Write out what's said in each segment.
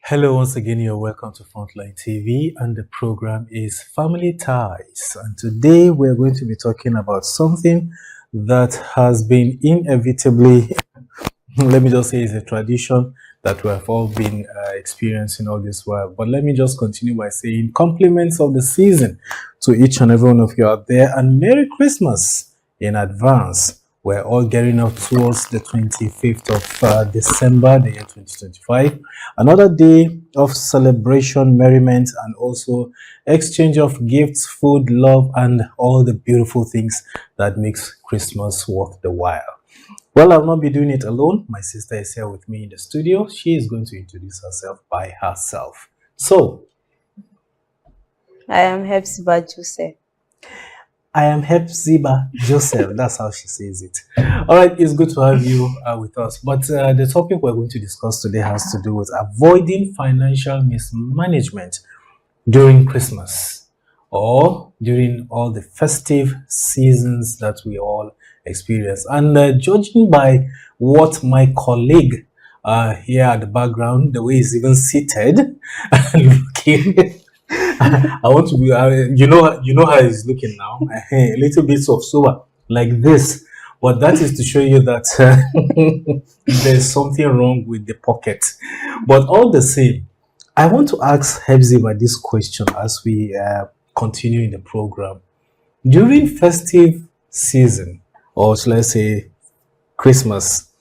Hello, once again, you're welcome to Frontline TV, and the program is Family Ties. And today we're going to be talking about something that has been inevitably, let me just say, is a tradition that we have all been experiencing all this while. But let me just continue by saying compliments of the season to each and every one of you out there, and Merry Christmas in advance. We're all getting up towards the 25th of December, the year 2025. Another day of celebration, merriment, and also exchange of gifts, food, love, and all the beautiful things that makes Christmas worth the while. Well, I'll not be doing it alone. My sister is here with me in the studio. She is going to introduce herself by herself. So, I am Hepzibah Joseph. I am Hepzibah Joseph. That's how she says it. All right, it's good to have you with us. But the topic we're going to discuss today has to do with avoiding financial mismanagement during Christmas or during all the festive seasons that we all experience. And judging by what my colleague here at the background, the way he's even seated and looking. I want to be, you know how he's looking now, a little bit of sober, like this. But that is to show you that there's something wrong with the pocket. But all the same, I want to ask Hepzibah this question as we continue in the program. During festive season, or shall I say Christmas,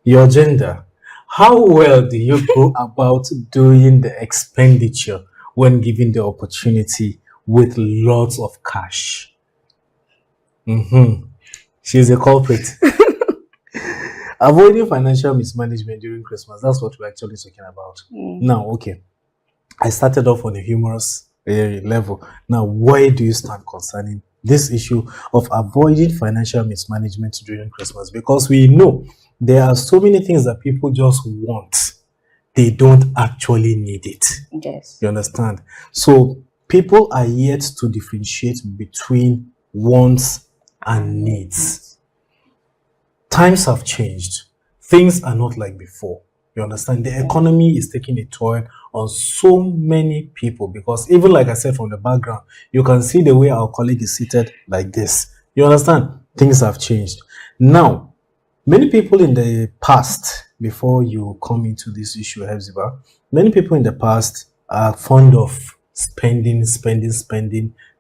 your gender, how well do you go about doing the expenditure when given the opportunity with lots of cash? She's a culprit. Avoiding financial mismanagement during Christmas. That's what we're actually talking about. Now, okay. I started off on a humorous level. Now, where do you stand concerning this issue of avoiding financial mismanagement during Christmas? Because we know there are so many things that people just want. They don't actually need it. Yes. You understand? So people are yet to differentiate between wants and needs. Times have changed. Things are not like before. You understand? The economy is taking a toll on so many people because even like I said from the background, you can see the way our colleague is seated like this. You understand? Things have changed. Now, many people in the past, before you come into this issue, Hepzibah, many people in the past are fond of spending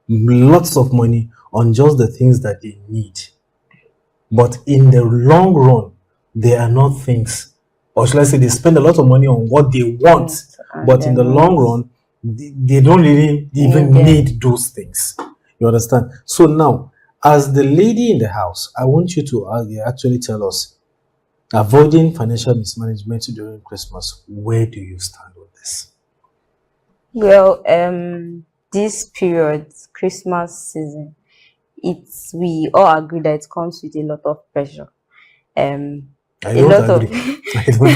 lots of money on just the things that they need. But in the long run, they are not things, or should I say, they spend a lot of money on what they want, but in the long run, they don't really even need those things. You understand? So now, as the lady in the house, I want you to actually tell us, avoiding financial mismanagement during Christmas, where do you stand on this? Well, this period, Christmas season, we all agree that it comes with a lot of pressure. I don't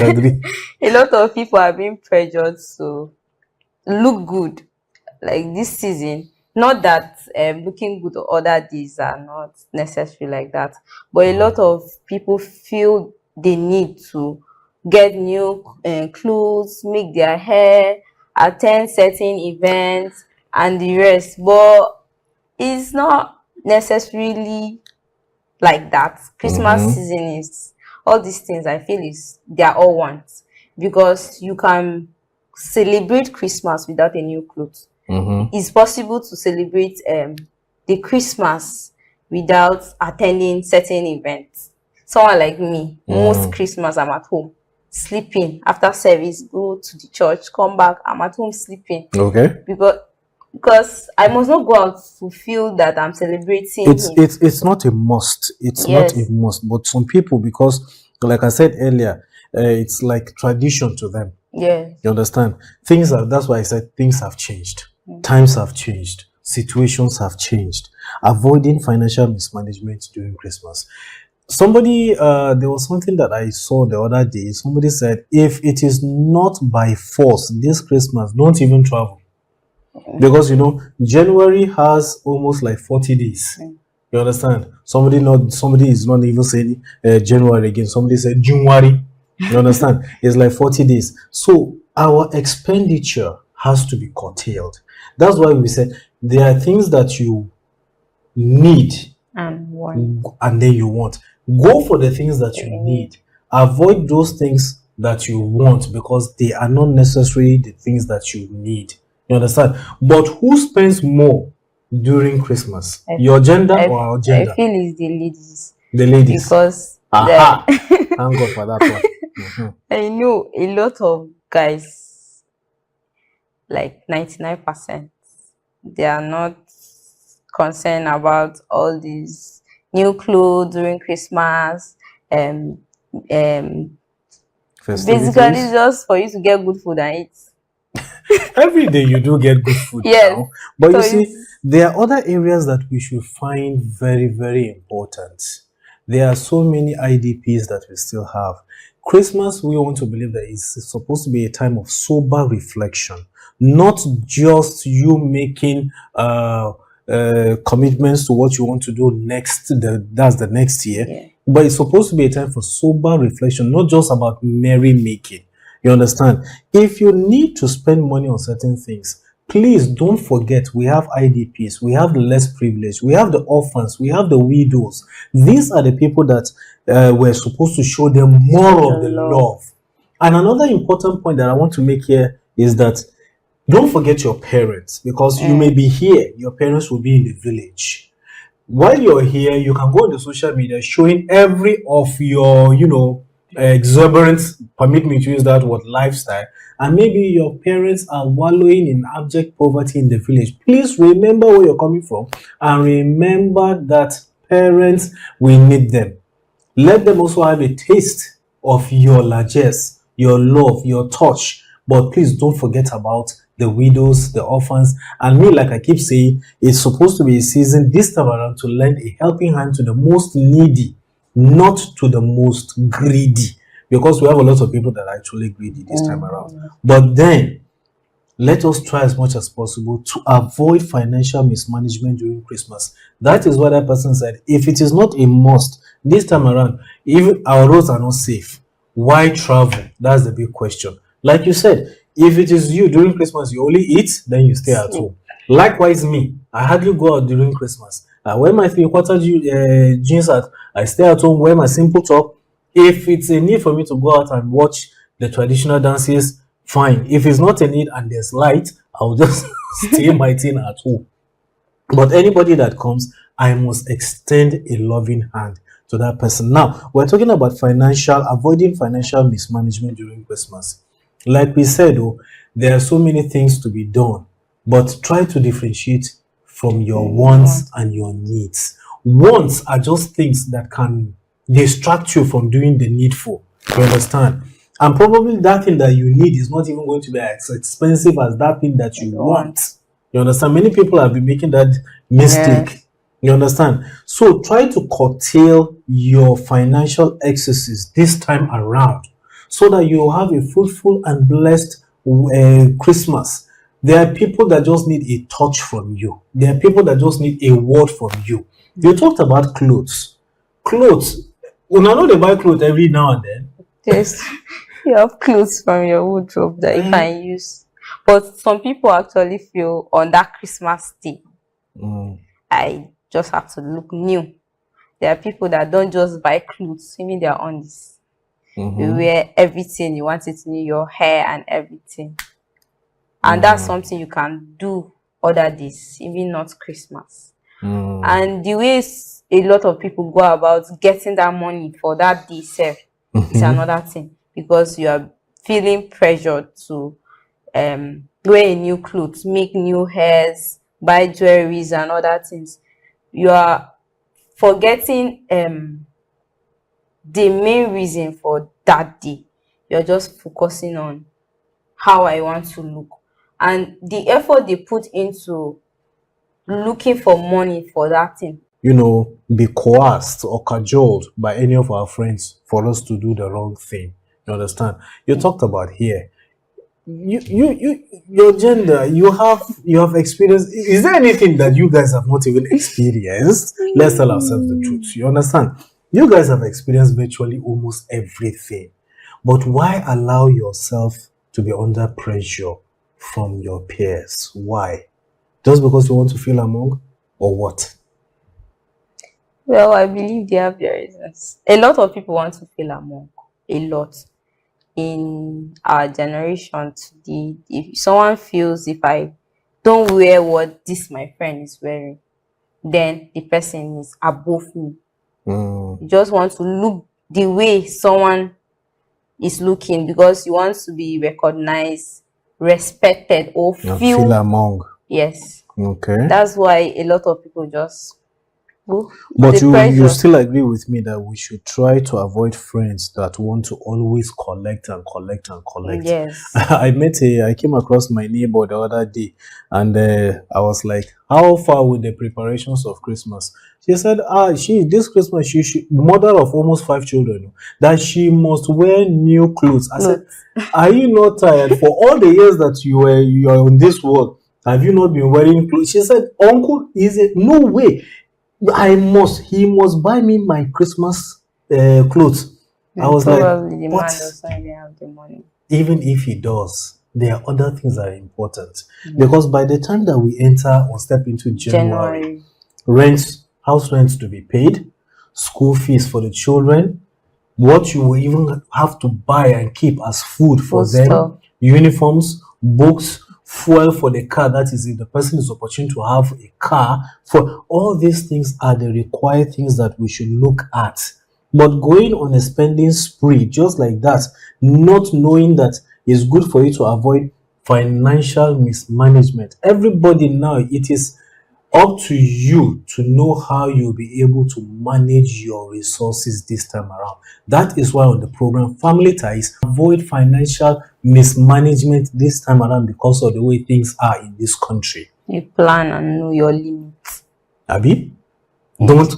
agree. A lot of people are being pressured to look good, like this season. Not that looking good other days are not necessary like that, but a lot of people feel they need to get new clothes, make their hair, attend certain events, and the rest. But it's not necessarily like that. Christmas season is all these things. I feel they are all wants because you can celebrate Christmas without a new clothes. It's possible to celebrate the Christmas without attending certain events. Someone like me, most Christmas I'm at home sleeping. After service, go to the church, come back, I'm at home sleeping. Okay. Because I must not go out to feel that I'm celebrating. It's not a must. It's not a must. But some people, because like I said earlier, it's like tradition to them. Yeah. You understand? That's why I said things have changed. Times have changed. Situations have changed. Avoiding financial mismanagement during Christmas. Somebody, there was something that I saw the other day. Somebody said, if it is not by force this Christmas, don't even travel. Because, January has almost like 40 days. You understand? Somebody is not even saying January again. Somebody said January. You understand? It's like 40 days. So our expenditure has to be curtailed. That's why we said there are things that you need And one. and then you want. Go for the things that you We need. need. Avoid those things that you want because they are not necessarily the things that you need. You understand? But who spends more during Christmas? I, Your gender I, or our I gender? feel it's the ladies The ladies. because Aha! Thank God for that one. Mhm. I know a lot of guys, like 99%, they are not concerned about all these new clothes during Christmas. Um, um, Basically, Festivities. just for you to get good food and eat. Every day you do get good food Yes. now. But So you see, it's there are other areas that we should find very, very important. There are so many IDPs that we still have. Christmas, we want to believe that it's supposed to be a time of sober reflection, not just you making commitments to what you want to do next. That's the next year. yeah. But it's supposed to be a time for sober reflection, not just about merrymaking. You understand? If you need to spend money on certain things, please don't forget we have IDPs, we have the less privileged, we have the orphans, we have the widows. These are the people that we're supposed to show them more of The the love. love. And another important point that I want to make here is that don't forget your parents because you may be here, your parents will be in the village. While you're here, you can go on the social media showing every of your, exuberant, permit me to use that word, lifestyle. And maybe your parents are wallowing in abject poverty in the village. Please remember where you're coming from and remember that parents, we need them. Let them also have a taste of your largesse, your love, your touch. But please don't forget about the widows, the orphans. And me, like I keep saying, it's supposed to be a season this time around to lend a helping hand to the most needy, not to the most greedy. Because we have a lot of people that are actually greedy this time around. But then let us try as much as possible to avoid financial mismanagement during Christmas. That is what that person said. If it is not a must this time around, even our roads are not safe, why travel? That's the big question. Like you said, if it is you during Christmas, you only eat, then you stay at Sleep. home. Likewise, me, I hardly go out during Christmas. I wear my three-quarter jeans out. I stay at home, wear my simple top. If it's a need for me to go out and watch the traditional dances, fine. If it's not a need and there's light, I'll just stay my thing at home. But anybody that comes, I must extend a loving hand to that person. Now, we're talking about avoiding financial mismanagement during Christmas. Like we said, oh, there are so many things to be done, but try to differentiate from your wants and your needs. Wants are just things that can distract you from doing the needful. You understand? And probably that thing that you need is not even going to be as expensive as that thing that you want. You understand? Many people have been making that mistake. Yes. You understand? So try to curtail your financial excesses this time around so that you have a fruitful and blessed Christmas. There are people that just need a touch from you. There are people that just need a word from you. You talked about clothes. Clothes. When I know they buy clothes every now and then. Just you have clothes from your wardrobe that you can use. But some people actually feel on that Christmas day, I just have to look new. There are people that don't just buy clothes, even their own this. You wear everything, you want it new, your hair and everything. And that's something you can do other days, even not Christmas. And the ways a lot of people go about getting that money for that day self is another thing, because you are feeling pressured to wear a new clothes, make new hairs, buy jewelries and other things. You are forgetting the main reason for that day. You're just focusing on how I want to look. And the effort they put into looking for money for that thing. Be coerced or cajoled by any of our friends for us to do the wrong thing. You understand? You talked about here. Your gender, you have experienced. Is there anything that you guys have not even experienced? Let's tell ourselves the truth. You understand? You guys have experienced virtually almost everything. But why allow yourself to be under pressure from your peers. Why? Just because you want to feel among, or what? Well, I believe they have their reasons. A lot of people want to feel among. A lot. In our generation today, if someone feels if I don't wear what this my friend is wearing, then the person is above me. You just want to look the way someone is looking because you want to be recognized, respected, or And feel feel. among. Yes, Okay. that's why a lot of people just go. It's But the you pressure. still agree with me that we should try to avoid friends that want to always collect and collect and collect. Yes. I came across my neighbor the other day, and I was like, "How far with the preparations of Christmas?" She said, this Christmas she should, mother of almost 5 children, that she must wear new clothes." I said, Clothes. "Are you not tired for all the years that you are in this world? Have you not been wearing clothes?" She said, "Uncle, is it no way? He must buy me my Christmas clothes." I was like, Probably the but man doesn't even have the money. even if he does, there are other things that are important. Mm. Because by the time that we enter or step into January, January. house rents to be paid, school fees for the children, what you will even have to buy and keep as food for Food them, stuff. uniforms, books, fuel for the car. That is, if the person is opportune to have a car, for all these things are the required things that we should look at. But going on a spending spree just like that, not knowing that it's good for you to avoid financial mismanagement. Everybody now, it is up to you to know how you'll be able to manage your resources this time around. That is why on the program Family Ties, avoid financial mismanagement this time around because of the way things are in this country. You plan and know your limits. Abi, Yes. don't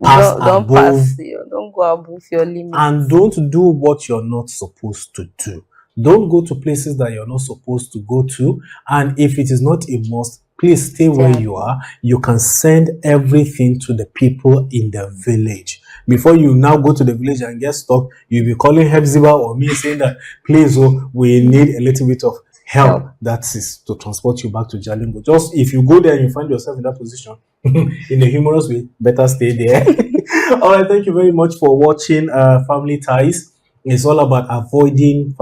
pass Don't above, don't go above your limits. and don't do what you're not supposed to do. Don't go to places that you're not supposed to go to. And if it is not a must, please stay where you are. You can send everything to the people in the village. Before you now go to the village and get stuck, you'll be calling Hebziba or me saying that, please, oh, we need a little bit of help. Help. That is to transport you back to Jalingo. Just if you go there and you find yourself in that position, in a humorous way, better stay there. All right, thank you very much for watching Family Ties. It's all about avoiding